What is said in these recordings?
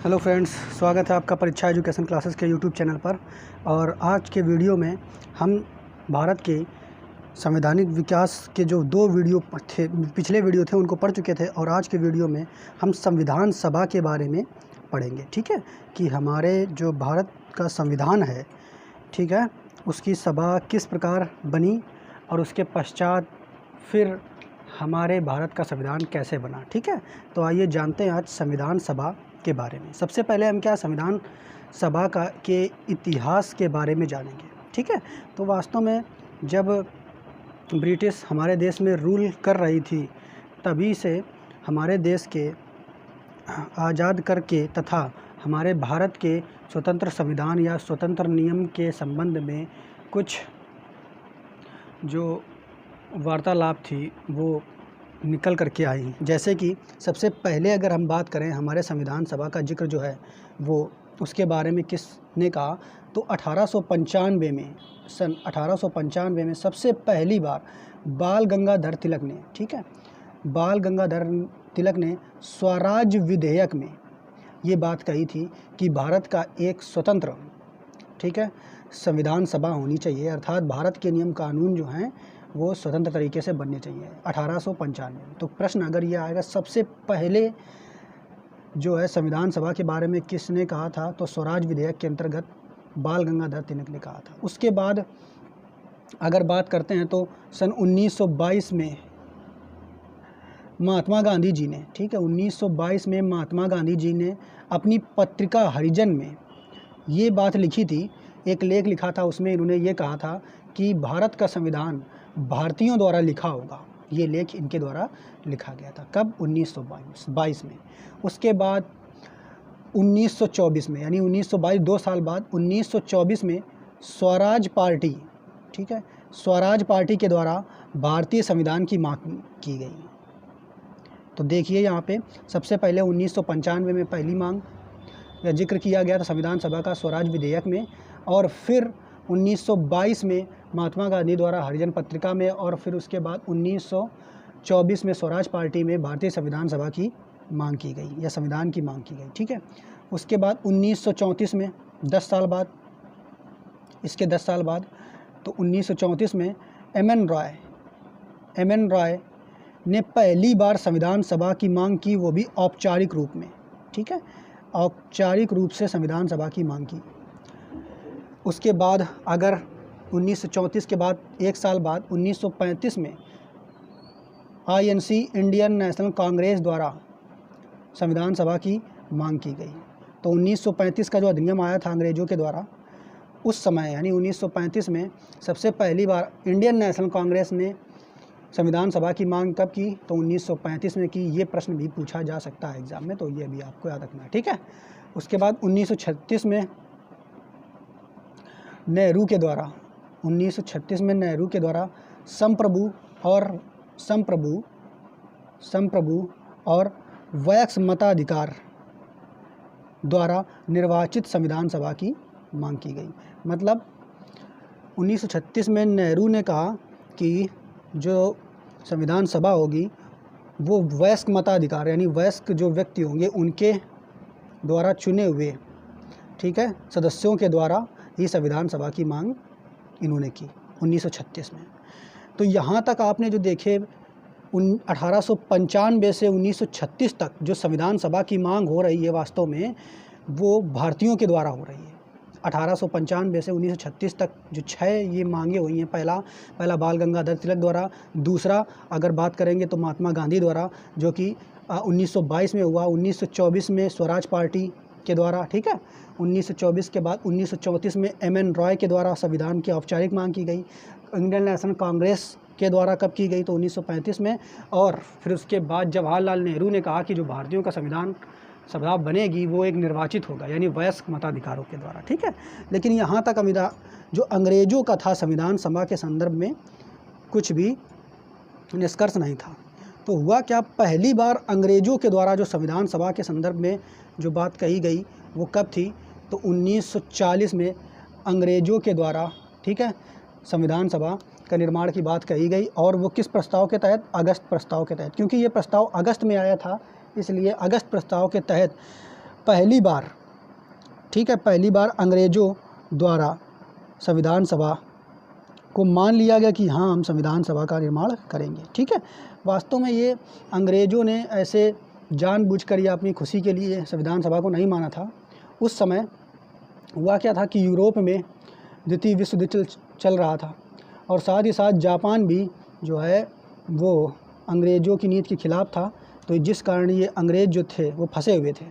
Hello friends, स्वागत है आपका परीक्षा एजुकेशन क्लासेस के यूट्यूब चैनल पर। और आज के वीडियो में हम भारत के संवैधानिक विकास के जो दो वीडियो थे, पिछले वीडियो थे उनको पढ़ चुके थे, और आज के वीडियो में हम संविधान सभा के बारे में पढ़ेंगे। ठीक है, कि हमारे जो भारत का संविधान है, ठीक है, उसकी सभा किस प्रकार बनी और उसके पश्चात फिर हमारे भारत का संविधान कैसे बना। ठीक है, तो आइए जानते हैं आज संविधान सभा के बारे में। सबसे पहले हम क्या संविधान सभा के इतिहास के बारे में जानेंगे। ठीक है, तो वास्तव में जब ब्रिटिश हमारे देश में रूल कर रही थी, तभी से हमारे देश के आज़ाद करके तथा हमारे भारत के स्वतंत्र संविधान या स्वतंत्र नियम के संबंध में कुछ जो वार्तालाप थी वो निकल करके आई। जैसे कि सबसे पहले अगर हम बात करें हमारे संविधान सभा का जिक्र जो है वो उसके बारे में किसने कहा, तो 1895 में, सन 1895 में सबसे पहली बार बाल गंगाधर तिलक ने, ठीक है, बाल गंगाधर तिलक ने स्वराज विधेयक में ये बात कही थी कि भारत का एक स्वतंत्र, ठीक है, संविधान सभा होनी चाहिए, अर्थात भारत के नियम कानून जो हैं वो स्वतंत्र तरीके से बनने चाहिए 1895 में। तो प्रश्न अगर ये आएगा सबसे पहले जो है संविधान सभा के बारे में किसने कहा था, तो स्वराज विधेयक के अंतर्गत बाल गंगाधर तिलक ने कहा था। उसके बाद अगर बात करते हैं तो सन 1922 में महात्मा गांधी जी ने, ठीक है, 1922 में महात्मा गांधी जी ने अपनी पत्रिका हरिजन में ये बात लिखी थी, एक लेख लिखा था, उसमें इन्होंने ये कहा था कि भारत का संविधान भारतीयों द्वारा लिखा होगा। ये लेख इनके द्वारा लिखा गया था। कब? 1922 में। उसके बाद 1924 में, यानी 1922 2 साल बाद 1924 में स्वराज पार्टी, ठीक है, स्वराज पार्टी के द्वारा भारतीय संविधान की मांग की गई। तो देखिए यहाँ पे सबसे पहले 1995 में पहली मांग या जिक्र किया गया था संविधान सभा का स्वराज विधेयक में, और फिर 1922 में महात्मा गांधी द्वारा हरिजन पत्रिका में, और फिर उसके बाद 1924 में स्वराज पार्टी में भारतीय संविधान सभा की मांग की गई या संविधान की मांग की गई। ठीक है, उसके बाद 1934 में 10 साल बाद, इसके 10 साल बाद, तो 1934 में एम एन रॉय ने पहली बार संविधान सभा की मांग की, वो भी औपचारिक रूप में। ठीक है, औपचारिक रूप से संविधान सभा की मांग की। उसके बाद अगर 1934 के बाद 1 साल बाद 1935 में INC इंडियन नेशनल कांग्रेस द्वारा संविधान सभा की मांग की गई। तो 1935 का जो अधिनियम आया था अंग्रेज़ों के द्वारा, उस समय यानी 1935 में सबसे पहली बार इंडियन नेशनल कांग्रेस ने संविधान सभा की मांग कब की, तो 1935 में की। ये प्रश्न भी पूछा जा सकता है एग्ज़ाम में, तो ये भी आपको याद रखना है। ठीक है, उसके बाद 1936 में नेहरू के द्वारा, 1936 में नेहरू के द्वारा संप्रभु और वयस्क मताधिकार द्वारा निर्वाचित संविधान सभा की मांग की गई। मतलब 1936 में नेहरू ने कहा कि जो संविधान सभा होगी वो वयस्क मताधिकार यानी वयस्क जो व्यक्ति होंगे उनके द्वारा चुने हुए, ठीक है, सदस्यों के द्वारा ही संविधान सभा की मांग इन्होंने की 1936 में। तो यहाँ तक आपने जो देखे 1895 से 1936 तक जो संविधान सभा की मांग हो रही है, वास्तव में वो भारतीयों के द्वारा हो रही है। 1895 से 1936 तक जो 6 ये मांगे हुई हैं, पहला बाल गंगाधर तिलक द्वारा, दूसरा अगर बात करेंगे तो महात्मा गांधी द्वारा जो कि 1922 में हुआ, 1924 में स्वराज पार्टी के द्वारा, ठीक है, 1924 के बाद 1934 में एम.एन. रॉय के द्वारा संविधान की औपचारिक मांग की गई। इंडियन नेशनल कांग्रेस के द्वारा कब की गई, तो 1935 में। और फिर उसके बाद जवाहरलाल नेहरू ने कहा कि जो भारतीयों का संविधान सभा बनेगी वो एक निर्वाचित होगा, यानी वयस्क मताधिकारों के द्वारा। ठीक है, लेकिन यहाँ तक जो अंग्रेज़ों का था संविधान सभा के संदर्भ में कुछ भी निष्कर्ष नहीं था। तो हुआ क्या, पहली बार अंग्रेज़ों के द्वारा जो संविधान सभा के संदर्भ में जो बात कही गई वो कब थी, तो 1940 में अंग्रेज़ों के द्वारा, ठीक है, संविधान सभा का निर्माण की बात कही गई। और वो किस प्रस्ताव के तहत? अगस्त प्रस्ताव के तहत, क्योंकि ये प्रस्ताव अगस्त में आया था, इसलिए अगस्त प्रस्ताव के तहत पहली बार, ठीक है, पहली बार अंग्रेज़ों द्वारा संविधान सभा को मान लिया गया कि हाँ हम संविधान सभा का निर्माण करेंगे। ठीक है, वास्तव में ये अंग्रेज़ों ने ऐसे जानबूझकर या अपनी खुशी के लिए संविधान सभा को नहीं माना था। उस समय हुआ क्या था कि यूरोप में द्वितीय विश्व युद्ध चल रहा था और साथ ही साथ जापान भी जो है वो अंग्रेज़ों की नीति के खिलाफ़ था। तो जिस कारण ये अंग्रेज़ जो थे वो फंसे हुए थे,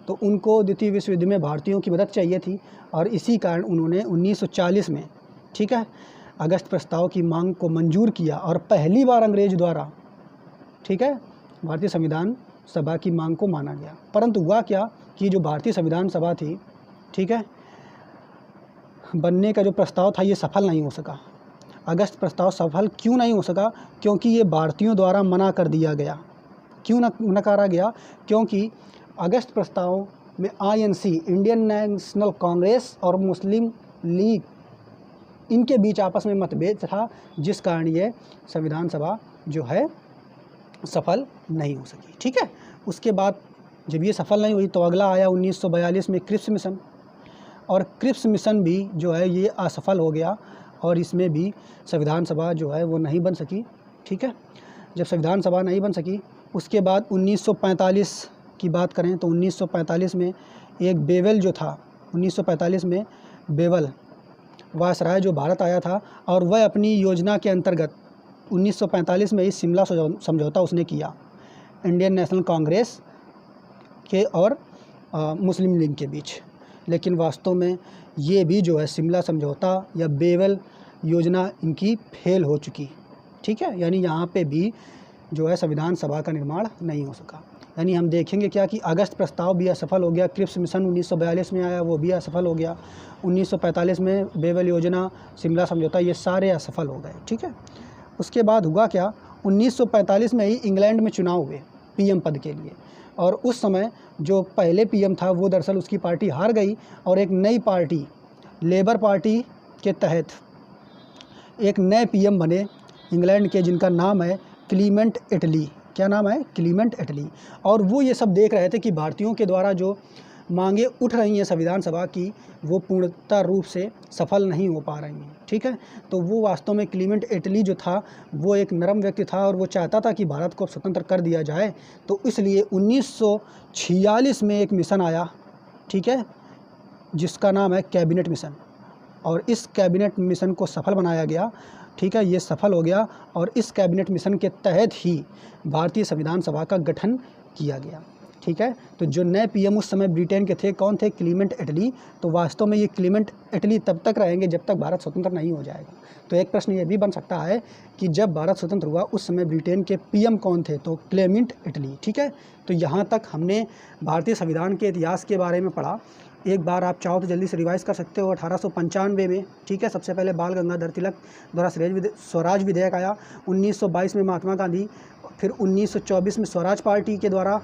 तो उनको द्वितीय विश्व युद्ध में भारतीयों की मदद चाहिए थी और इसी कारण उन्होंने 1940 में, ठीक है, अगस्त प्रस्ताव की मांग को मंजूर किया और पहली बार अंग्रेज़ द्वारा, ठीक है, भारतीय संविधान सभा की मांग को माना गया। परंतु हुआ क्या कि जो भारतीय संविधान सभा थी, ठीक है, बनने का जो प्रस्ताव था ये सफल नहीं हो सका। अगस्त प्रस्ताव सफल क्यों नहीं हो सका? क्योंकि ये भारतीयों द्वारा मना कर दिया गया। क्यों नकारा गया? क्योंकि अगस्त प्रस्ताव में INC, इंडियन नेशनल कांग्रेस और मुस्लिम लीग, इनके बीच आपस में मतभेद था, जिस कारण ये संविधान सभा जो है सफल नहीं हो सकी। ठीक है, उसके बाद जब ये सफल नहीं हुई तो अगला आया 1942 में क्रिप्स मिशन, और क्रिप्स मिशन भी जो है ये असफल हो गया और इसमें भी संविधान सभा जो है वो नहीं बन सकी। ठीक है, जब संविधान सभा नहीं बन सकी उसके बाद 1945 की बात करें तो 1945 में एक बेवल जो था, 1945 में बेवल वायसराय जो भारत आया था और वह अपनी योजना के अंतर्गत 1945 में ही शिमला समझौता उसने किया इंडियन नेशनल कांग्रेस के और मुस्लिम लीग के बीच। लेकिन वास्तव में ये भी जो है शिमला समझौता या बेवल योजना इनकी फेल हो चुकी। ठीक है, यानी यहाँ पे भी जो है संविधान सभा का निर्माण नहीं हो सका। यानी हम देखेंगे क्या कि अगस्त प्रस्ताव भी असफल हो गया, क्रिप्स मिशन 1942 में आया वो भी असफल हो गया, 1945 में बेवल योजना, शिमला समझौता, ये सारे असफल हो गए। ठीक है, उसके बाद हुआ क्या, 1945 में ही इंग्लैंड में चुनाव हुए PM पद के लिए, और उस समय जो पहले PM था वो दरअसल उसकी पार्टी हार गई और एक नई पार्टी, लेबर पार्टी के तहत एक नए PM बने इंग्लैंड के, जिनका नाम है क्लीमेंट एटली। क्या नाम है? क्लीमेंट एटली। और वो ये सब देख रहे थे कि भारतीयों के द्वारा जो मांगे उठ रही हैं संविधान सभा की वो पूर्णतः रूप से सफल नहीं हो पा रही हैं। ठीक है, तो वो वास्तव में क्लीमेंट एटली जो था वो एक नरम व्यक्ति था और वो चाहता था कि भारत को स्वतंत्र कर दिया जाए। तो इसलिए 1946 में एक मिशन आया, ठीक है, जिसका नाम है कैबिनेट मिशन, और इस कैबिनेट मिशन को सफल बनाया गया। ठीक है, ये सफल हो गया और इस कैबिनेट मिशन के तहत ही भारतीय संविधान सभा का गठन किया गया। ठीक है, तो जो नए PM उस समय ब्रिटेन के थे, कौन थे? क्लीमेंट एटली। तो वास्तव में ये क्लीमेंट एटली तब तक रहेंगे जब तक भारत स्वतंत्र नहीं हो जाएगा। तो एक प्रश्न ये भी बन सकता है कि जब भारत स्वतंत्र हुआ उस समय ब्रिटेन के PM कौन थे? तो क्लीमेंट एटली। ठीक है, तो यहाँ तक हमने भारतीय संविधान के इतिहास के बारे में पढ़ा। एक बार आप चाहो तो जल्दी से रिवाइज़ कर सकते हो। 1895 में, ठीक है, सबसे पहले बाल गंगाधर तिलक द्वारा स्वराज विधेयक आया। 1922 में महात्मा गांधी, फिर 1924 में स्वराज पार्टी के द्वारा,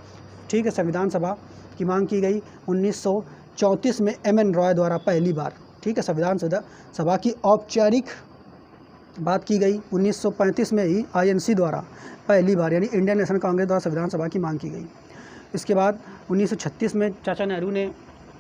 ठीक है, संविधान सभा की मांग की गई। 1934 में MN रॉय द्वारा पहली बार, ठीक है, संविधान सभा की औपचारिक बात की गई। 1935 में ही INC द्वारा पहली बार, यानी इंडियन नेशनल कांग्रेस द्वारा संविधान सभा की मांग की गई। इसके बाद 1936 में चाचा नेहरू ने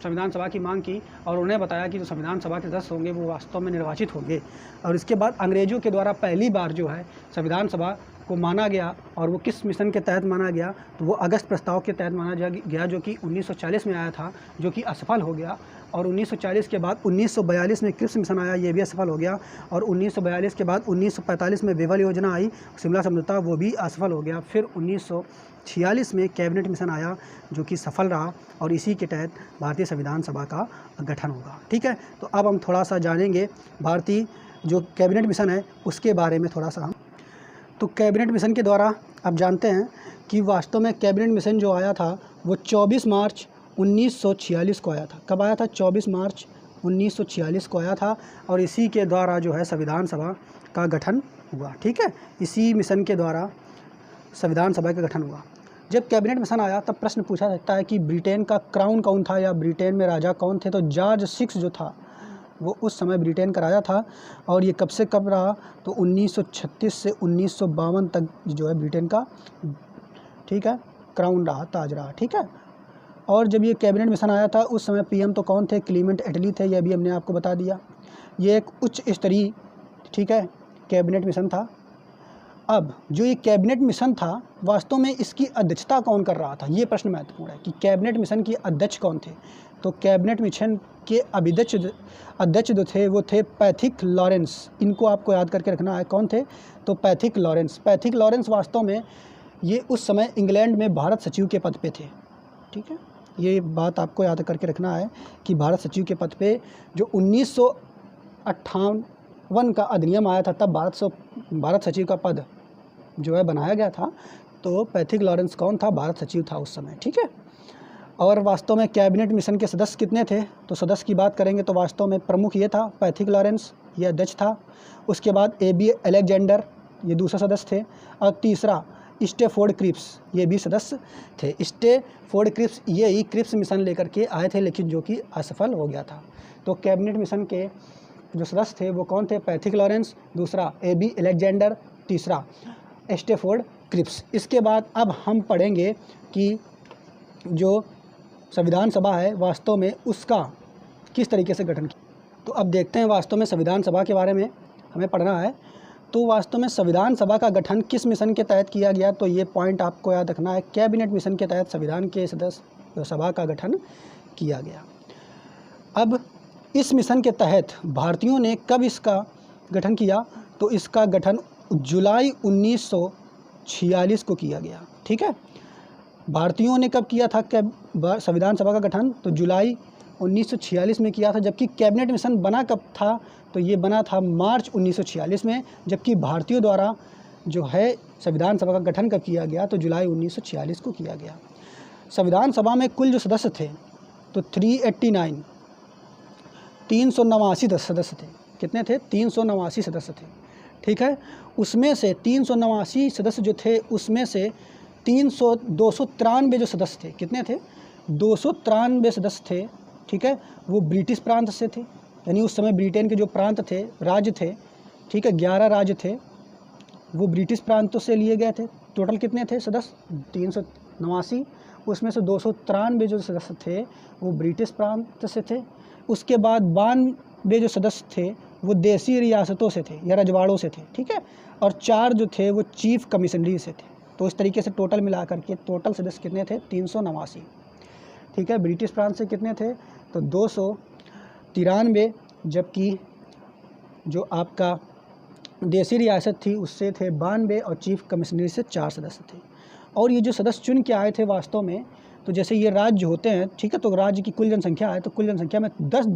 संविधान सभा की मांग की और उन्हें बताया कि जो संविधान सभा के सदस्य होंगे वो वास्तव में निर्वाचित होंगे। और इसके बाद अंग्रेज़ों के द्वारा पहली बार जो है संविधान सभा को माना गया, और वो किस मिशन के तहत माना गया? तो वो अगस्त प्रस्ताव के तहत माना गया, जो कि 1940 में आया था, जो कि असफल हो गया। और 1940 के बाद 1942 में क्रिप्स मिशन आया, ये भी असफल हो गया। और 1942 के बाद 1945 में बेवल योजना आई, शिमला समझौता, वो भी असफल हो गया। फिर 1946 में कैबिनेट मिशन आया जो कि सफल रहा, और इसी के तहत भारतीय संविधान सभा का गठन होगा। ठीक है, तो अब हम थोड़ा सा जानेंगे भारतीय जो कैबिनेट मिशन है उसके बारे में थोड़ा सा। तो कैबिनेट मिशन के द्वारा आप जानते हैं कि वास्तव में कैबिनेट मिशन जो आया था वो 24 मार्च 1946 को आया था। कब आया था? 24 मार्च 1946 को आया था, और इसी के द्वारा जो है संविधान सभा का गठन हुआ। ठीक है, इसी मिशन के द्वारा संविधान सभा का गठन हुआ। जब कैबिनेट मिशन आया तब प्रश्न पूछा सकता है कि ब्रिटेन का क्राउन कौन था, या ब्रिटेन में राजा कौन थे? तो जॉर्ज 6 जो था वो उस समय ब्रिटेन का राजा था, और ये कब से कब रहा? तो 1936 से 1952 तक जो है ब्रिटेन का, ठीक है, क्राउन रहा, ताज रहा। ठीक है, और जब ये कैबिनेट मिशन आया था उस समय पीएम तो कौन थे, क्लीमेंट एटली थे, यह भी हमने आपको बता दिया। ये एक उच्च स्तरीय, ठीक है, कैबिनेट मिशन था। अब जो ये कैबिनेट मिशन था, वास्तव में इसकी अध्यक्षता कौन कर रहा था, ये प्रश्न महत्वपूर्ण है कि कैबिनेट मिशन के अध्यक्ष कौन थे। तो कैबिनेट मिशन के अध्यक्ष जो थे वो थे पैथिक लॉरेंस। इनको आपको याद करके रखना है, कौन थे, तो पैथिक लॉरेंस। पैथिक लॉरेंस वास्तव में ये उस समय इंग्लैंड में भारत सचिव के पद पे थे, ठीक है। ये बात आपको याद करके रखना है कि भारत सचिव के पद पे जो 1958 का अधिनियम आया था, तब भारत सचिव का पद जो है बनाया गया था। तो पैथिक लॉरेंस कौन था, भारत सचिव था उस समय, ठीक है। और वास्तव में कैबिनेट मिशन के सदस्य कितने थे, तो सदस्य की बात करेंगे तो वास्तव में प्रमुख ये था पैथिक लॉरेंस, ये अध्यक्ष था। उसके बाद AB अलेक्जेंडर, ये दूसरा सदस्य थे। और तीसरा स्टेफोर्ड क्रिप्स, ये भी सदस्य थे। स्टेफोर्ड क्रिप्स ये ही क्रिप्स मिशन लेकर के आए थे, लेकिन जो कि असफल हो गया था। तो कैबिनेट मिशन के जो सदस्य थे वो कौन थे, पैथिक लॉरेंस, दूसरा AB अलेक्जेंडर, तीसरा स्टेफोर्ड क्रिप्स। इसके बाद अब हम पढ़ेंगे कि जो संविधान सभा है वास्तव में उसका किस तरीके से गठन किया। तो अब देखते हैं वास्तव में संविधान सभा के बारे में हमें पढ़ना है। तो वास्तव में संविधान सभा का गठन किस मिशन के तहत किया गया, तो ये पॉइंट आपको याद रखना है। कैबिनेट मिशन के तहत संविधान के सदस्य सभा का गठन किया गया। अब इस मिशन के तहत भारतीयों ने कब इसका गठन किया, तो इसका गठन जुलाई 1946 को किया गया, ठीक है। भारतीयों ने कब किया था संविधान सभा का गठन, तो जुलाई 1946 में किया था। जबकि कैबिनेट मिशन बना कब था, तो ये बना था मार्च 1946 में। जबकि भारतीयों द्वारा जो है संविधान सभा का गठन कब किया गया, तो जुलाई 1946 को किया गया। संविधान सभा में कुल जो सदस्य थे तो 389 सदस्य थे। कितने थे, 389 सदस्य थे, ठीक है। उसमें से 389 सदस्य जो थे, उसमें से 293 जो सदस्य थे, कितने थे, 293 सदस्य थे, ठीक है। वो ब्रिटिश प्रांत से थे, यानी उस समय ब्रिटेन के जो प्रांत थे, राज्य थे, ठीक है, 11 राज्य थे, वो ब्रिटिश प्रांतों से लिए गए थे। टोटल कितने थे सदस्य, 389। उसमें से 293 जो सदस्य थे वो ब्रिटिश प्रांत से थे। उसके बाद 92 जो सदस्य थे वो देसी रियासतों से थे या रजवाड़ों से थे, ठीक है। और 4 जो थे वो चीफ कमिश्नरी से थे। तो इस तरीके से टोटल मिला करके टोटल सदस्य कितने थे, 389, ठीक है। ब्रिटिश प्रांत से कितने थे, तो 293, जबकि जो आपका देसी रियासत थी उससे थे 92 और चीफ कमिश्नरी से 4 सदस्य थे। और ये जो सदस्य चुन के आए थे वास्तव में, तो जैसे ये राज्य होते हैं, ठीक है, तो राज्य की कुल जनसंख्या है, तो कुल जनसंख्या में 10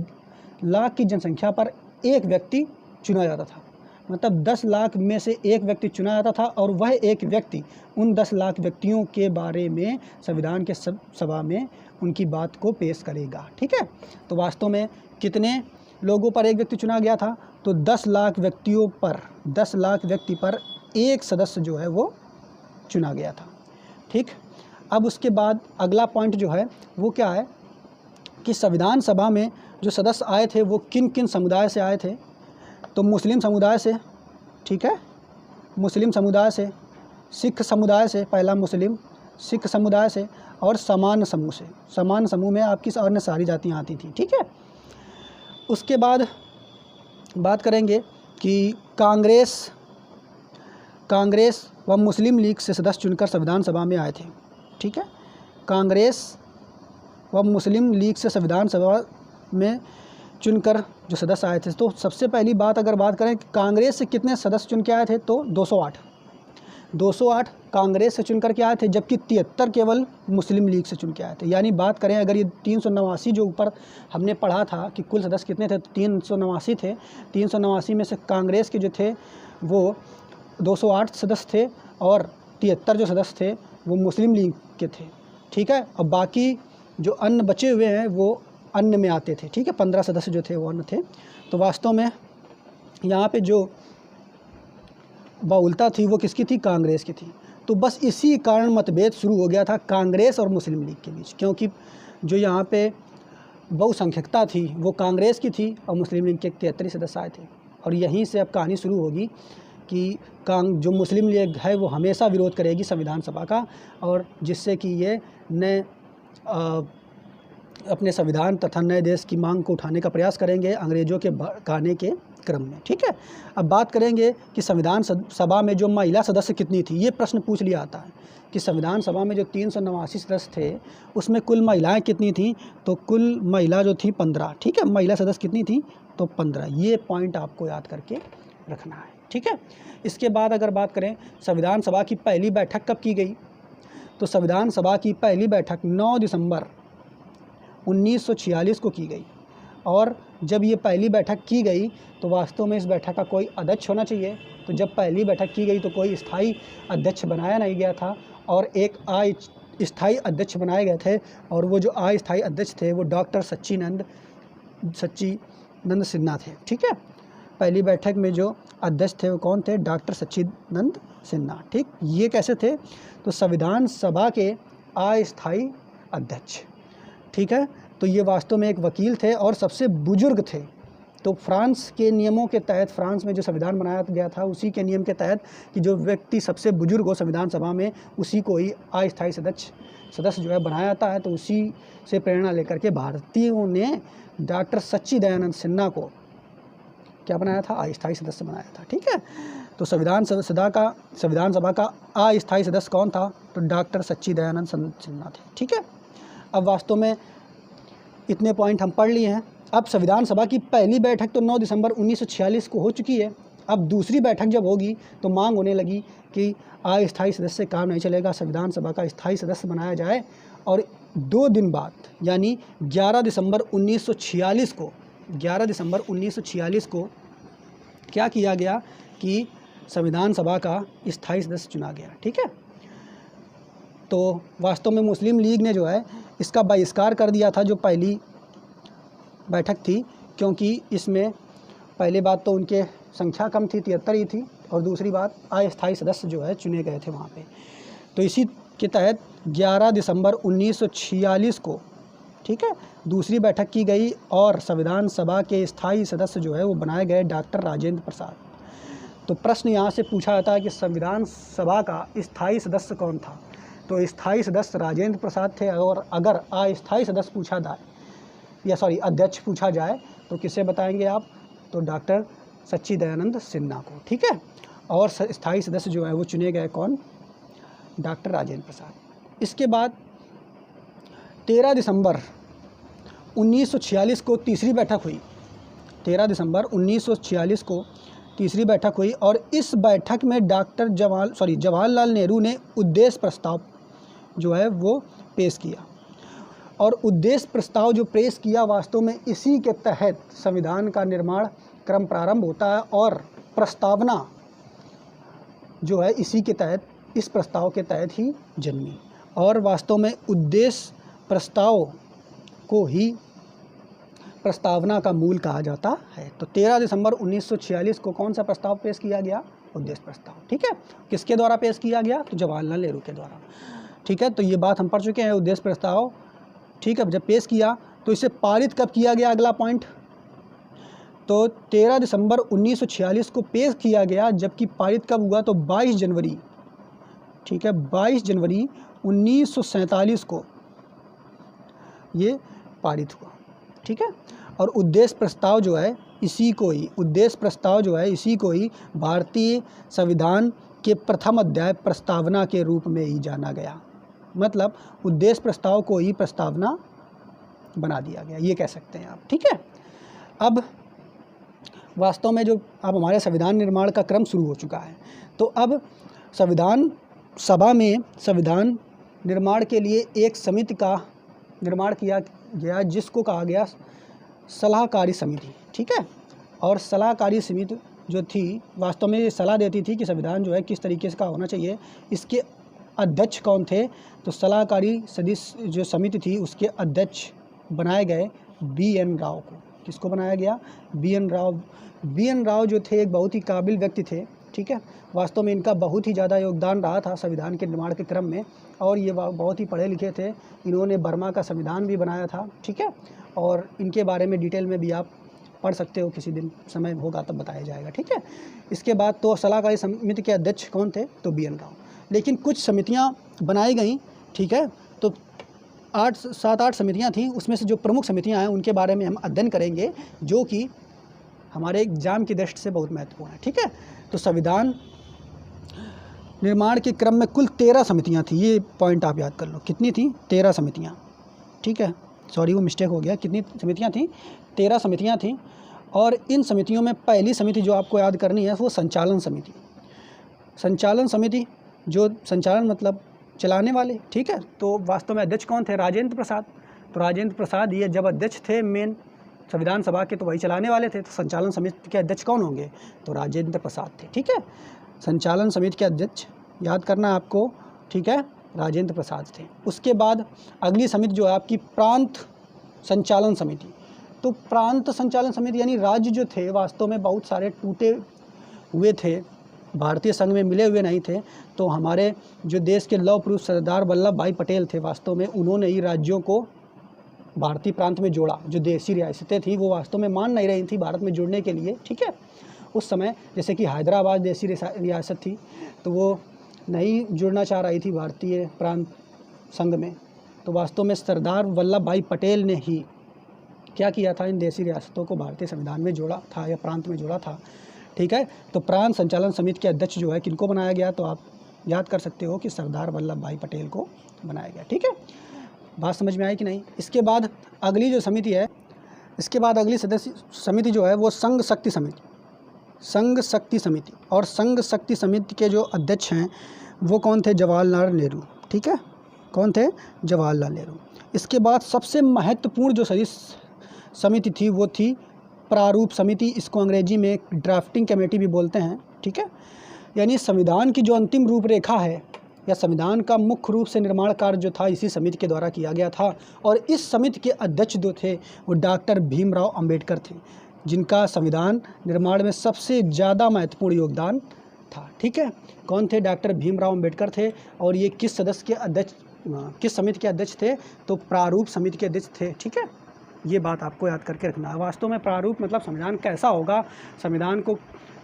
लाख की जनसंख्या पर एक व्यक्ति चुना जाता था। मतलब 10 लाख में से एक व्यक्ति चुना जाता था और वह एक व्यक्ति उन 10 लाख व्यक्तियों के बारे में संविधान के सभा में उनकी बात को पेश करेगा, ठीक है। तो वास्तव में कितने लोगों पर एक व्यक्ति चुना गया था, तो 10 लाख व्यक्तियों पर, 10 लाख व्यक्ति पर एक सदस्य जो है वो चुना गया था, ठीक। अब उसके बाद अगला पॉइंट जो है वो क्या है कि संविधान सभा में जो सदस्य आए थे वो किन किन समुदाय से आए थे, तो मुस्लिम समुदाय से, ठीक है, मुस्लिम समुदाय से, सिख समुदाय से, पहला मुस्लिम, सिख समुदाय से, और समान समूह से। समान समूह में आपकी अन्य सारी जातियाँ आती थी, ठीक है। उसके बाद बात करेंगे कि कांग्रेस व मुस्लिम लीग से सदस्य चुनकर संविधान सभा में आए थे, ठीक है। कांग्रेस व मुस्लिम लीग से संविधान सभा में चुनकर जो सदस्य आए थे, तो सबसे पहली बात अगर बात करें कि कांग्रेस से कितने सदस्य चुन के आए थे, तो 208 कांग्रेस से चुनकर के आए थे, जबकि 73 केवल मुस्लिम लीग से चुन के आए थे। यानी बात करें अगर ये 389 जो ऊपर हमने पढ़ा था कि कुल सदस्य कितने थे, 389 थे। 389 में से कांग्रेस के जो थे वो 208 सदस्य थे और 73 जो सदस्य थे वो मुस्लिम लीग के थे, ठीक है। और बाकी जो अन्य बचे हुए हैं वो अन्य में आते थे, ठीक है। 15 सदस्य जो थे वो अन्य थे। तो वास्तव में यहाँ पे जो बहुलता थी वो किसकी थी, कांग्रेस की थी। तो बस इसी कारण मतभेद शुरू हो गया था कांग्रेस और मुस्लिम लीग के बीच, क्योंकि जो यहाँ पे बहुसंख्यकता थी वो कांग्रेस की थी और मुस्लिम लीग के 73 सदस्य आए थे। और यहीं से अब कहानी शुरू होगी कि जो मुस्लिम लीग है वो हमेशा विरोध करेगी संविधान सभा का, और जिससे कि ये नए अपने संविधान तथा नए देश की मांग को उठाने का प्रयास करेंगे अंग्रेज़ों के भड़काने के क्रम में। ठीक है, अब बात करेंगे कि संविधान सभा में जो महिला सदस्य कितनी थी। ये प्रश्न पूछ लिया आता है कि संविधान सभा में जो 389 सदस्य थे उसमें कुल महिलाएं कितनी थीं, तो कुल महिला जो थी 15। ठीक है, महिला सदस्य कितनी थी, तो 15। ये पॉइंट आपको याद करके रखना है। ठीक है, इसके बाद अगर बात करें संविधान सभा की पहली बैठक कब की गई, तो संविधान सभा की पहली बैठक 9 दिसंबर 1946 को की गई। और जब ये पहली बैठक की गई तो वास्तव में इस बैठक का कोई अध्यक्ष होना चाहिए। तो जब पहली बैठक की गई तो कोई स्थायी अध्यक्ष बनाया नहीं गया था और एक अस्थायी अध्यक्ष बनाए गए थे, और वो जो अस्थायी अध्यक्ष थे वो डॉक्टर सच्चिदानंद सिन्हा थे। ठीक है, पहली बैठक में जो अध्यक्ष थे वो कौन थे, डॉक्टर सच्चिदानंद सिन्हा। ठीक, ये कैसे थे, तो संविधान सभा के अस्थायी अध्यक्ष। ठीक है, तो ये वास्तव में एक वकील थे और सबसे बुजुर्ग थे। तो फ्रांस के नियमों के तहत, फ्रांस में जो संविधान बनाया गया था उसी के नियम के तहत कि जो व्यक्ति सबसे बुजुर्ग हो संविधान सभा में उसी को ही अस्थायी सदस्य जो है बनाया जाता है। तो उसी से प्रेरणा लेकर के भारतीयों ने डॉक्टर सच्चिदानंद सिन्हा को क्या बनाया था, अस्थायी सदस्य बनाया था। ठीक है, तो संविधान सभा का अस्थायी सदस्य कौन था, तो डॉक्टर सच्चिदानंद सिन्हा थे। ठीक है, अब वास्तव में इतने पॉइंट हम पढ़ लिए हैं। अब संविधान सभा की पहली बैठक तो 9 दिसंबर 1946 को हो चुकी है। अब दूसरी बैठक जब होगी तो मांग होने लगी कि अस्थायी सदस्य से काम नहीं चलेगा, संविधान सभा का स्थायी सदस्य बनाया जाए। और 2 दिन बाद यानी 11 दिसंबर 1946 को क्या किया गया कि संविधान सभा का स्थायी सदस्य चुना गया। ठीक है, तो वास्तव में मुस्लिम लीग ने जो है इसका बहिष्कार कर दिया था जो पहली बैठक थी, क्योंकि इसमें पहली बात तो उनके संख्या कम थी, 73 ही थी, और दूसरी बात अस्थायी सदस्य जो है चुने गए थे वहाँ पे। तो इसी के तहत 11 दिसंबर 1946 को, ठीक है, दूसरी बैठक की गई और संविधान सभा के स्थायी सदस्य जो है वो बनाए गए डॉक्टर राजेंद्र प्रसाद। तो प्रश्न यहाँ से पूछा जाता है कि संविधान सभा का स्थायी सदस्य कौन था, तो स्थायी सदस्य राजेंद्र प्रसाद थे। और अगर अस्थायी सदस्य पूछा जाए अध्यक्ष पूछा जाए तो किसे बताएंगे आप, तो डॉक्टर सच्चिदानंद सिन्हा को। ठीक है, और स्थायी सदस्य जो है वो चुने गए कौन, डॉक्टर राजेंद्र प्रसाद। इसके बाद 13 दिसंबर 1946 को तीसरी बैठक हुई। 13 दिसंबर 1946 को तीसरी बैठक हुई और इस बैठक में जवाहरलाल नेहरू ने उद्देश्य प्रस्ताव जो है वो पेश किया। और उद्देश्य प्रस्ताव जो पेश किया वास्तव में इसी के तहत संविधान का निर्माण क्रम प्रारंभ होता है और प्रस्तावना जो है इसी के तहत, इस प्रस्ताव के तहत ही जन्मी। और वास्तव में उद्देश्य प्रस्ताव को ही प्रस्तावना का मूल कहा जाता है। तो 13 दिसंबर 1946 को कौन सा प्रस्ताव पेश किया गया, उद्देश्य प्रस्ताव। ठीक है, किसके द्वारा पेश किया गया, तो जवाहरलाल नेहरू के द्वारा। ठीक है, तो ये बात हम पढ़ चुके हैं, उद्देश्य प्रस्ताव। ठीक है, जब पेश किया तो इसे पारित कब किया गया, अगला पॉइंट, तो 13 दिसंबर 1946 को पेश किया गया, जबकि पारित कब हुआ, तो 22 जनवरी, ठीक है, 22 जनवरी 1947 को ये पारित हुआ। ठीक है, और उद्देश्य प्रस्ताव जो है इसी को ही भारतीय संविधान के प्रथम अध्याय प्रस्तावना के रूप में ही जाना गया। मतलब उद्देश्य प्रस्ताव को ही प्रस्तावना बना दिया गया, ये कह सकते हैं आप। ठीक है, अब वास्तव में जो अब हमारे संविधान निर्माण का क्रम शुरू हो चुका है, तो अब संविधान सभा में संविधान निर्माण के लिए एक समिति का निर्माण किया गया जिसको कहा गया सलाहकारी समिति। ठीक है, और सलाहकारी समिति जो थी वास्तव में ये सलाह देती थी कि संविधान जो है किस तरीके से का होना चाहिए। इसके अध्यक्ष कौन थे, तो सलाहकारी सदस्य जो समिति थी उसके अध्यक्ष बनाए गए BN राव को। किसको बनाया गया, BN राव। BN राव जो थे एक बहुत ही काबिल व्यक्ति थे। ठीक है, वास्तव में इनका बहुत ही ज़्यादा योगदान रहा था संविधान के निर्माण के क्रम में, और ये बहुत ही पढ़े लिखे थे। इन्होंने बर्मा का संविधान भी बनाया था। ठीक है, और इनके बारे में डिटेल में भी आप पढ़ सकते हो, किसी दिन समय होगा तब बताया जाएगा। ठीक है, इसके बाद तो सलाहकारी समिति के अध्यक्ष कौन थे, तो BN राव। लेकिन कुछ समितियां बनाई गई। ठीक है, तो 7-8 समितियां थी, उसमें से जो प्रमुख समितियां हैं उनके बारे में हम अध्ययन करेंगे, जो कि हमारे एग्जाम की दृष्टि से बहुत महत्वपूर्ण है। ठीक है, तो संविधान निर्माण के क्रम में कुल 13 समितियां थी, ये पॉइंट आप याद कर लो। कितनी थी? 13 समितियां। ठीक है, सॉरी वो मिस्टेक हो गया। कितनी समितियां थी? 13 समितियां थी। और इन समितियों में पहली समिति जो आपको याद करनी है वो संचालन समिति। संचालन समिति, जो संचालन मतलब चलाने वाले। ठीक है, तो वास्तव में अध्यक्ष कौन थे? राजेंद्र प्रसाद। तो राजेंद्र प्रसाद ये जब अध्यक्ष थे मेन संविधान सभा के, तो वही चलाने वाले थे। तो संचालन समिति के अध्यक्ष कौन होंगे? तो राजेंद्र प्रसाद थे। ठीक है, संचालन समिति के अध्यक्ष याद करना है आपको। ठीक है, राजेंद्र प्रसाद थे। उसके बाद अगली समिति जो है आपकी प्रांत संचालन समिति। तो प्रांत संचालन समिति यानी राज्य जो थे वास्तव में बहुत सारे टूटे हुए थे, भारतीय संघ में मिले हुए नहीं थे। तो हमारे जो देश के लौह पुरुष सरदार वल्लभ भाई पटेल थे, वास्तव में उन्होंने ही राज्यों को भारतीय प्रांत में जोड़ा। जो देशी रियासतें थी वो वास्तव में मान नहीं रही थी भारत में जुड़ने के लिए। ठीक है, उस समय जैसे कि हैदराबाद देशी रियासत थी, तो वो नहीं जुड़ना चाह रही थी भारतीय प्रांत संघ में। तो वास्तव में सरदार वल्लभ भाई पटेल ने ही क्या किया था? इन देशी रियासतों को भारतीय संविधान में जोड़ा था या प्रांत में जोड़ा था। ठीक है, तो प्रांत संचालन समिति के अध्यक्ष जो है किनको बनाया गया? तो आप याद कर सकते हो कि सरदार वल्लभ भाई पटेल को बनाया गया। ठीक है, बात समझ में आई कि नहीं? इसके बाद अगली जो समिति है, इसके बाद अगली सदस्य समिति जो है वो संघ शक्ति समिति। संघ शक्ति समिति, और संघ शक्ति समिति के जो अध्यक्ष हैं वो कौन थे? जवाहरलाल नेहरू। ठीक है, कौन थे? जवाहरलाल नेहरू। इसके बाद सबसे महत्वपूर्ण जो समिति थी वो थी प्रारूप समिति। इसको अंग्रेजी में ड्राफ्टिंग कमेटी भी बोलते हैं। ठीक है, यानी संविधान की जो अंतिम रूपरेखा है या संविधान का मुख्य रूप से निर्माण कार्य जो था इसी समिति के द्वारा किया गया था। और इस समिति के अध्यक्ष जो थे वो डॉक्टर भीमराव अंबेडकर थे, जिनका संविधान निर्माण में सबसे ज़्यादा महत्वपूर्ण योगदान था। ठीक है, कौन थे? डॉक्टर भीमराव अंबेडकर थे। और ये किस सदस्य के अध्यक्ष, किस समिति के अध्यक्ष थे? तो प्रारूप समिति के अध्यक्ष थे। ठीक है, ये बात आपको याद करके रखना है। वास्तव में प्रारूप मतलब संविधान कैसा होगा, संविधान को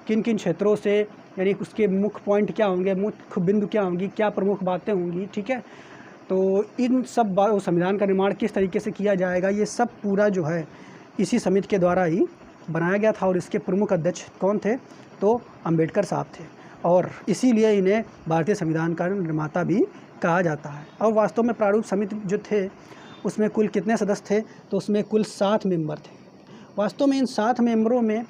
किन किन क्षेत्रों से, यानी उसके मुख्य पॉइंट क्या होंगे, मुख्य बिंदु क्या होंगी, क्या प्रमुख बातें होंगी। ठीक है, तो इन सब संविधान का निर्माण किस तरीके से किया जाएगा, ये सब पूरा जो है इसी समिति के द्वारा ही बनाया गया था। और इसके प्रमुख अध्यक्ष कौन थे? तो अंबेडकर साहब थे। और इसीलिए इन्हें भारतीय संविधान का निर्माता भी कहा जाता है। और वास्तव में प्रारूप समिति जो थे उसमें कुल कितने सदस्य थे? तो उसमें कुल 7 मेंबर थे। वास्तव में इन 7 मेंबरों में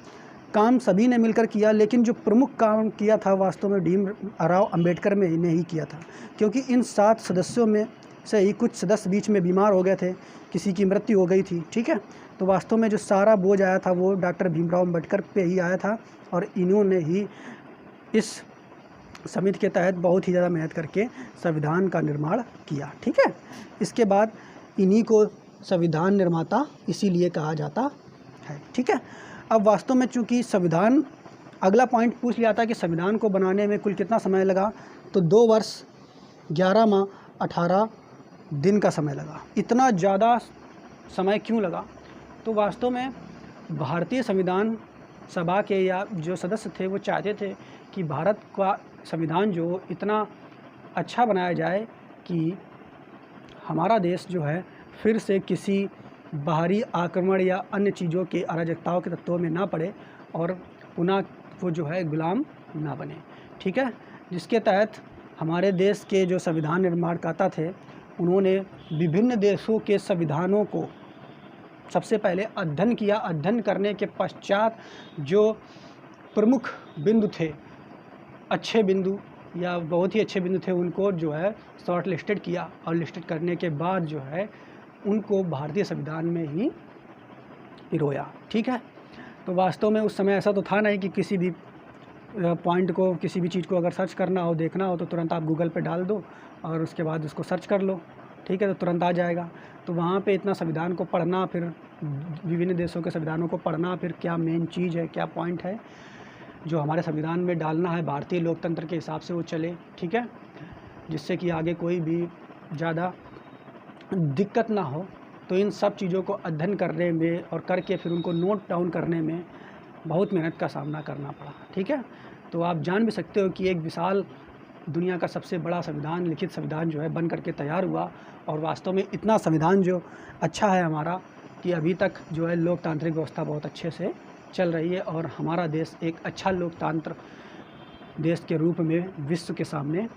काम सभी ने मिलकर किया, लेकिन जो प्रमुख काम किया था वास्तव में भीमराव अंबेडकर में ने ही किया था। क्योंकि इन 7 सदस्यों में से ही कुछ सदस्य बीच में बीमार हो गए थे, किसी की मृत्यु हो गई थी। ठीक है, तो वास्तव में जो सारा बोझ आया था वो डॉक्टर भीमराव अंबेडकर पे ही आया था। और इन्होंने ही इस समिति के तहत बहुत ही ज़्यादा मेहनत करके संविधान का निर्माण किया। ठीक है, इसके बाद इन्हीं को संविधान निर्माता इसीलिए कहा जाता है। ठीक है, अब वास्तव में चूँकि संविधान, अगला पॉइंट पूछ लिया था कि संविधान को बनाने में कुल कितना समय लगा, तो 2 वर्ष 11 माह 18 दिन का समय लगा। इतना ज़्यादा समय क्यों लगा? तो वास्तव में भारतीय संविधान सभा के या जो सदस्य थे वो चाहते थे कि भारत का संविधान जो इतना अच्छा बनाया जाए कि हमारा देश जो है फिर से किसी बाहरी आक्रमण या अन्य चीज़ों के अराजकताओं के तत्वों में ना पड़े और पुनः वो जो है गुलाम ना बने। ठीक है, जिसके तहत हमारे देश के जो संविधान निर्माणकर्ता थे उन्होंने विभिन्न देशों के संविधानों को सबसे पहले अध्ययन किया। अध्ययन करने के पश्चात जो प्रमुख बिंदु थे, अच्छे बिंदु या बहुत ही अच्छे बिंदु थे, उनको जो है शॉर्ट लिस्टेड किया। और लिस्टेड करने के बाद जो है उनको भारतीय संविधान में ही पिरोया। ठीक है, तो वास्तव में उस समय ऐसा तो था नहीं कि किसी भी पॉइंट को, किसी भी चीज़ को अगर सर्च करना हो, देखना हो, तो तुरंत आप गूगल पे डाल दो और उसके बाद उसको सर्च कर लो। ठीक है, तो तुरंत आ जाएगा। तो वहाँ पे इतना संविधान को पढ़ना, फिर विभिन्न देशों के संविधानों को पढ़ना, फिर क्या मेन चीज़ है, क्या पॉइंट है जो हमारे संविधान में डालना है भारतीय लोकतंत्र के हिसाब से वो चले। ठीक है, जिससे कि आगे कोई भी ज़्यादा दिक्कत ना हो। तो इन सब चीज़ों को अध्ययन करने में और करके फिर उनको नोट डाउन करने में बहुत मेहनत का सामना करना पड़ा। ठीक है, तो आप जान भी सकते हो कि एक विशाल दुनिया का सबसे बड़ा संविधान, लिखित संविधान जो है बन करके तैयार हुआ। और वास्तव में इतना संविधान जो अच्छा है हमारा कि अभी तक जो है लोकतांत्रिक व्यवस्था बहुत अच्छे से चल रही है और हमारा देश एक अच्छा लोकतंत्र देश के रूप में विश्व के सामने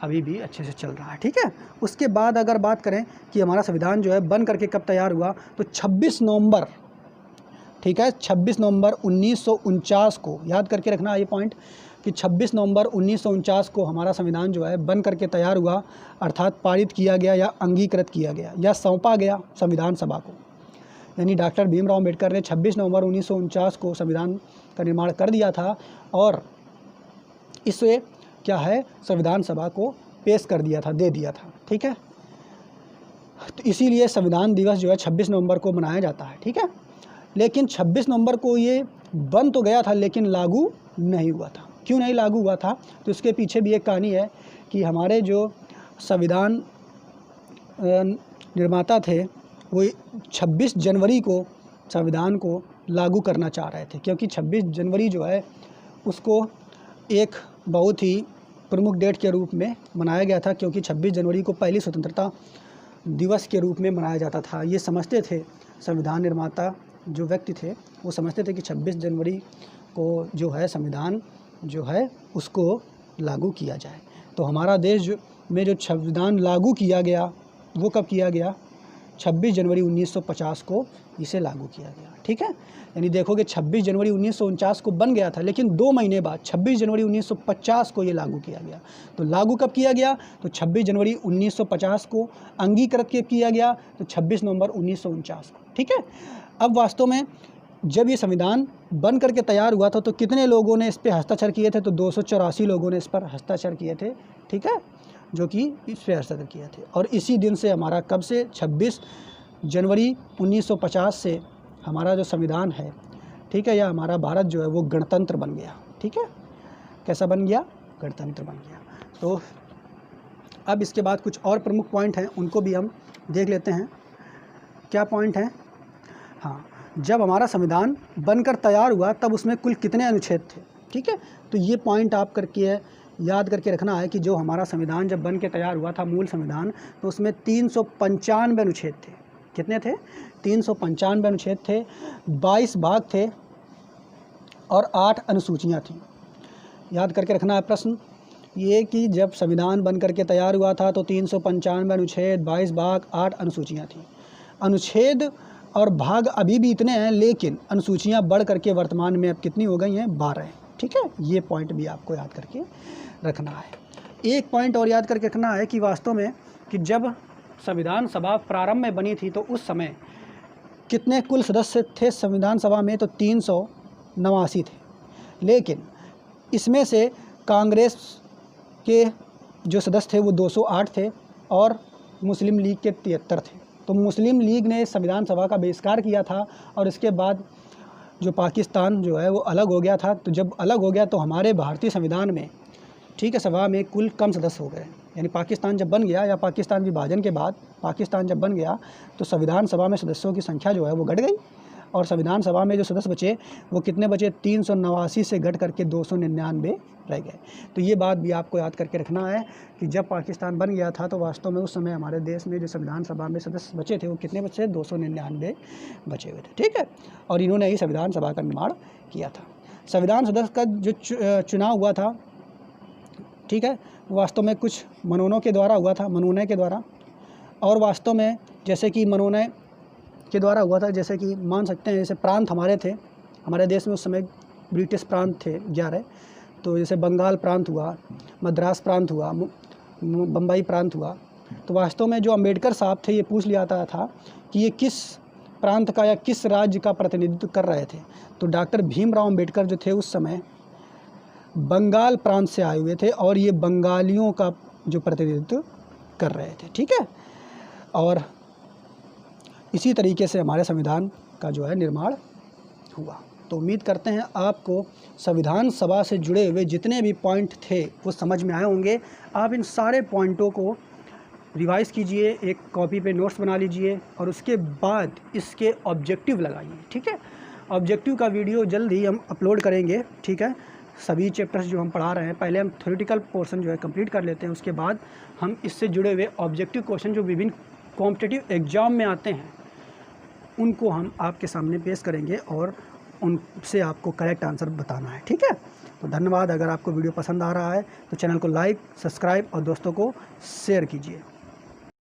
अभी भी अच्छे से चल रहा है। ठीक है, उसके बाद अगर बात करें कि हमारा संविधान जो है बन करके कब तैयार हुआ, तो 26 नवंबर, ठीक है, 26 नवंबर 1949 को, याद करके रखना ये पॉइंट कि 26 नवंबर 1949 को हमारा संविधान जो है बन करके तैयार हुआ, अर्थात पारित किया गया या अंगीकृत किया गया या सौंपा गया संविधान सभा को। यानी डॉक्टर भीमराव अम्बेडकर ने 26 नवंबर 1949 को संविधान का निर्माण कर दिया था और इसे क्या है, संविधान सभा को पेश कर दिया था, दे दिया था। ठीक है, तो इसीलिए संविधान दिवस जो है 26 नवंबर को मनाया जाता है। ठीक है, लेकिन 26 नवंबर को ये बन तो गया था लेकिन लागू नहीं हुआ था। क्यों नहीं लागू हुआ था, तो इसके पीछे भी एक कहानी है कि हमारे जो संविधान निर्माता थे वो 26 जनवरी को संविधान को लागू करना चाह रहे थे, क्योंकि 26 जनवरी जो है उसको एक बहुत ही प्रमुख डेट के रूप में मनाया गया था, क्योंकि 26 जनवरी को पहली स्वतंत्रता दिवस के रूप में मनाया जाता था। ये समझते थे संविधान निर्माता जो व्यक्ति थे, वो समझते थे कि 26 जनवरी को जो है संविधान जो है उसको लागू किया जाए। तो हमारा देश में जो संविधान लागू किया गया वो कब किया गया, 26 जनवरी 1950 को इसे लागू किया गया। ठीक है, यानी देखोगे 26 जनवरी 1949 को बन गया था, लेकिन 2 महीने बाद 26 जनवरी 1950 को ये लागू किया गया। तो लागू कब किया गया, तो 26 जनवरी 1950 को। अंगीकृत कब किया गया, तो 26 नवंबर 1949 को। ठीक है, अब वास्तव में जब ये संविधान बन करके तैयार हुआ था तो कितने लोगों ने इस पर हस्ताक्षर किए थे, तो 284 लोगों ने इस पर हस्ताक्षर किए थे। ठीक है, जो कि इस पर हस्ताक्षर किए थे। और इसी दिन से हमारा कब से, 26 जनवरी 1950 से हमारा जो संविधान है, ठीक है, या हमारा भारत जो है वो गणतंत्र बन गया। ठीक है, कैसा बन गया, गणतंत्र बन गया। तो अब इसके बाद कुछ और प्रमुख पॉइंट हैं, उनको भी हम देख लेते हैं। क्या पॉइंट हैं, हाँ, जब हमारा संविधान बनकर तैयार हुआ तब उसमें कुल कितने अनुच्छेद थे। ठीक है, तो ये पॉइंट आप करके याद करके रखना है कि जो हमारा संविधान जब बन के तैयार हुआ था, मूल संविधान, तो उसमें 395 अनुच्छेद थे। कितने थे, 395 अनुच्छेद थे, 22 भाग थे और 8 अनुसूचियाँ थीं। याद करके रखना है प्रश्न ये कि जब संविधान बन करके तैयार हुआ था तो 395 अनुच्छेद, 22 भाग, 8 अनुसूचियाँ थीं। अनुच्छेद और भाग अभी भी इतने हैं, लेकिन अनुसूचियाँ बढ़ करके वर्तमान में अब कितनी हो गई हैं, 12। ठीक है, ये पॉइंट भी आपको याद करके रखना है। एक पॉइंट और याद करके रखना है कि वास्तव में कि जब संविधान सभा प्रारंभ में बनी थी तो उस समय कितने कुल सदस्य थे संविधान सभा में, तो 389 थे। लेकिन इसमें से कांग्रेस के जो सदस्य थे वो 208 थे और मुस्लिम लीग के 73 थे। तो मुस्लिम लीग ने संविधान सभा का बहिष्कार किया था और इसके बाद जो पाकिस्तान जो है वो अलग हो गया था। तो जब अलग हो गया तो हमारे भारतीय संविधान में, ठीक है, सभा में कुल कम सदस्य हो गए। यानी पाकिस्तान जब बन गया या पाकिस्तान विभाजन के बाद पाकिस्तान जब बन गया तो संविधान सभा में सदस्यों की संख्या जो है वो घट गई और संविधान सभा में जो सदस्य बचे वो कितने बचे, 389 से घट करके 299 रह गए। तो ये बात भी आपको याद करके रखना है कि जब पाकिस्तान बन गया था तो वास्तव में उस समय हमारे देश में जो संविधान सभा में सदस्य बचे थे वो कितने बचे, 299 बचे हुए थे। ठीक है, और इन्होंने ही संविधान सभा का निर्माण किया था। संविधान सदस्य का जो चुनाव हुआ था, ठीक है, वास्तव में कुछ मनोनयन के द्वारा हुआ था, मनोनयन के द्वारा। और वास्तव में जैसे कि मनोनयन के द्वारा हुआ था, जैसे कि मान सकते हैं जैसे प्रांत हमारे थे, हमारे देश में उस समय ब्रिटिश प्रांत थे 11। तो जैसे बंगाल प्रांत हुआ, मद्रास प्रांत हुआ, बम्बई प्रांत हुआ। तो वास्तव में जो अम्बेडकर साहब थे ये पूछ लिया था कि ये किस प्रांत का या किस राज्य का प्रतिनिधित्व कर रहे थे। तो डॉक्टर भीमराव अम्बेडकर जो थे उस समय बंगाल प्रांत से आए हुए थे और ये बंगालियों का जो प्रतिनिधित्व कर रहे थे। ठीक है, और इसी तरीके से हमारे संविधान का जो है निर्माण हुआ। तो उम्मीद करते हैं आपको संविधान सभा से जुड़े हुए जितने भी पॉइंट थे वो समझ में आए होंगे। आप इन सारे पॉइंटों को रिवाइज़ कीजिए, एक कॉपी पे नोट्स बना लीजिए और उसके बाद इसके ऑब्जेक्टिव लगाइए। ठीक है, ऑब्जेक्टिव का वीडियो जल्द ही हम अपलोड करेंगे। ठीक है, सभी चैप्टर्स जो हम पढ़ा रहे हैं, पहले हम थ्योरेटिकल पोर्शन जो है कंप्लीट कर लेते हैं, उसके बाद हम इससे जुड़े हुए ऑब्जेक्टिव क्वेश्चन जो विभिन्न कॉम्पिटिटिव एग्ज़ाम में आते हैं उनको हम आपके सामने पेश करेंगे और उनसे आपको करेक्ट आंसर बताना है। ठीक है, तो धन्यवाद। अगर आपको वीडियो पसंद आ रहा है तो चैनल को लाइक, सब्सक्राइब और दोस्तों को शेयर कीजिए।